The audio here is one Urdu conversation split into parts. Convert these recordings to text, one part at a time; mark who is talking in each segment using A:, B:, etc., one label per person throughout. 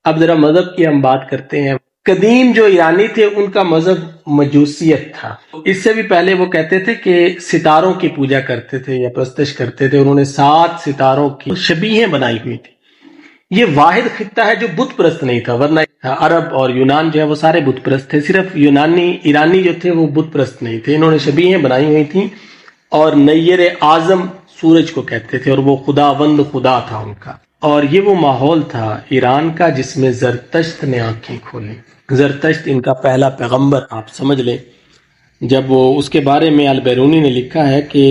A: اب ذرا مذہب کی ہم بات کرتے ہیں. قدیم جو ایرانی تھے ان کا مذہب مجوسیت تھا. اس سے بھی پہلے وہ کہتے تھے کہ ستاروں کی پوجا کرتے تھے یا پرستش کرتے تھے. انہوں نے 7 ستاروں کی شبیہیں بنائی ہوئی تھی. یہ واحد خطہ ہے جو بت پرست نہیں تھا، ورنہ عرب اور یونان جو ہے وہ سارے بت پرست تھے. صرف ایرانی جو تھے وہ بت پرست نہیں تھے. انہوں نے شبیہیں بنائی ہوئی تھیں اور نیر اعظم سورج کو کہتے تھے اور وہ خداوند خدا تھا ان کا. اور یہ وہ ماحول تھا ایران کا جس میں زرتشت نے آنکھیں کھولیں. زرتشت ان کا پہلا پیغمبر آپ سمجھ لیں. جب وہ اس کے بارے میں البیرونی نے لکھا ہے کہ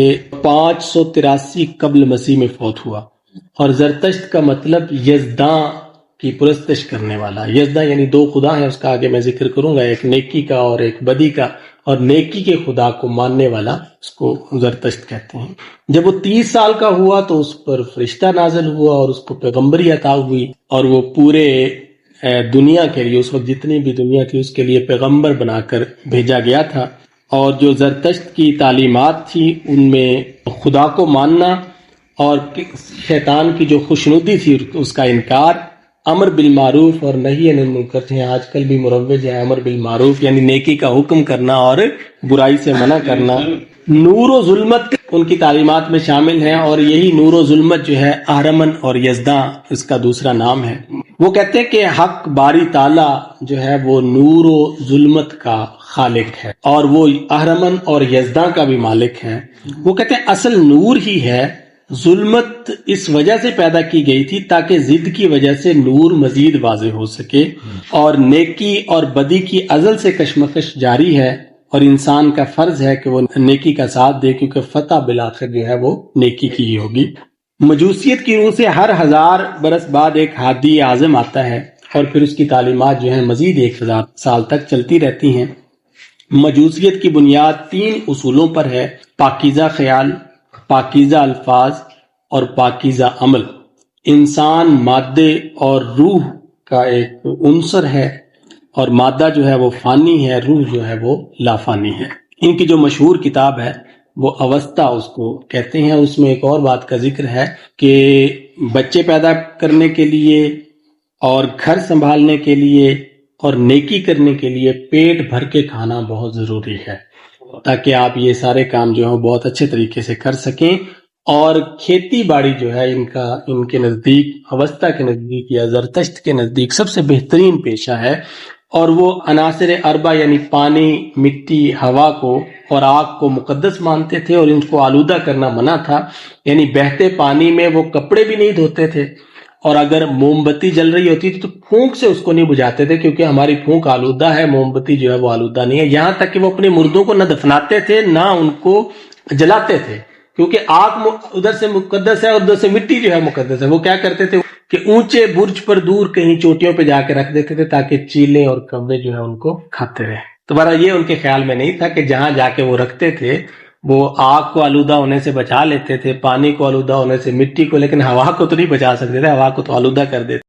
A: 583 قبل مسیح میں فوت ہوا. اور زرتشت کا مطلب یزداں کی پرستش کرنے والا. یزداں یعنی 2 خدا ہیں، اس کا آگے میں ذکر کروں گا، ایک نیکی کا اور ایک بدی کا. اور نیکی کے خدا کو ماننے والا اس کو زرتشت کہتے ہیں. جب وہ 30 سال کا ہوا تو اس پر فرشتہ نازل ہوا اور اس کو پیغمبری عطا ہوئی اور وہ پورے دنیا کے لیے، اس وقت جتنی بھی دنیا تھی اس کے لیے پیغمبر بنا کر بھیجا گیا تھا. اور جو زرتشت کی تعلیمات تھی ان میں خدا کو ماننا اور شیطان کی جو خوشنودی تھی اس کا انکار، امر بالمعروف اور نہی عن المنکر ہیں آج کل بھی مروج ہے. امر بالمعروف یعنی نیکی کا حکم کرنا اور برائی سے منع کرنا. نور و ظلمت ان کی تعلیمات میں شامل ہیں اور یہی نور و ظلمت جو ہے اہرمن اور یزداں اس کا دوسرا نام ہے. وہ کہتے ہیں کہ حق باری تعالی جو ہے وہ نور و ظلمت کا خالق ہے اور وہ اہرمن اور یزداں کا بھی مالک ہے. وہ کہتے ہیں اصل نور ہی ہے، ظلمت اس وجہ سے پیدا کی گئی تھی تاکہ ضد کی وجہ سے نور مزید واضح ہو سکے. اور نیکی اور بدی کی ازل سے کشمکش جاری ہے اور انسان کا فرض ہے کہ وہ نیکی کا ساتھ دے کیونکہ فتح بالآخر جو ہے وہ نیکی کی ہی ہوگی. مجوسیت کی روح سے ہر 1000 برس بعد ایک ہادی اعظم آتا ہے اور پھر اس کی تعلیمات جو ہیں مزید 1000 سال تک چلتی رہتی ہیں. مجوسیت کی بنیاد 3 اصولوں پر ہے: پاکیزہ خیال، پاکیزہ الفاظ اور پاکیزہ عمل. انسان مادے اور روح کا ایک عنصر ہے اور مادہ جو ہے وہ فانی ہے، روح جو ہے وہ لا فانی ہے. ان کی جو مشہور کتاب ہے وہ اوستا اس کو کہتے ہیں. اس میں ایک اور بات کا ذکر ہے کہ بچے پیدا کرنے کے لیے اور گھر سنبھالنے کے لیے اور نیکی کرنے کے لیے پیٹ بھر کے کھانا بہت ضروری ہے تاکہ آپ یہ سارے کام جو ہیں بہت اچھے طریقے سے کر سکیں. اور کھیتی باڑی جو ہے ان کے نزدیک، اوستا کے نزدیک یا زرتشت کے نزدیک سب سے بہترین پیشہ ہے. اور وہ عناصر اربع یعنی پانی، مٹی، ہوا کو اور آگ کو مقدس مانتے تھے اور ان کو آلودہ کرنا منع تھا. یعنی بہتے پانی میں وہ کپڑے بھی نہیں دھوتے تھے اور اگر موم بتی جل رہی ہوتی تھی تو پھونک سے اس کو نہیں بجھاتے تھے کیونکہ ہماری پھونک آلودہ ہے، موم بتی جو ہے وہ آلودہ نہیں ہے. یہاں تک کہ وہ اپنے مردوں کو نہ دفناتے تھے نہ ان کو جلاتے تھے کیونکہ آگ ادھر سے مقدس ہے اور ادھر سے مٹی جو ہے مقدس ہے. وہ کیا کرتے تھے کہ اونچے برج پر دور کہیں چوٹیوں پہ جا کے رکھ دیتے تھے تاکہ چیلیں اور کوے جو ہے ان کو کھاتے رہے. تو بہرحال یہ ان کے خیال میں نہیں تھا کہ جہاں جا کے وہ رکھتے تھے وہ آگ کو آلودہ ہونے سے بچا لیتے تھے، پانی کو آلودہ ہونے سے، مٹی کو، لیکن ہوا کو تو نہیں بچا سکتے تھے، ہوا کو تو آلودہ کر دیتے.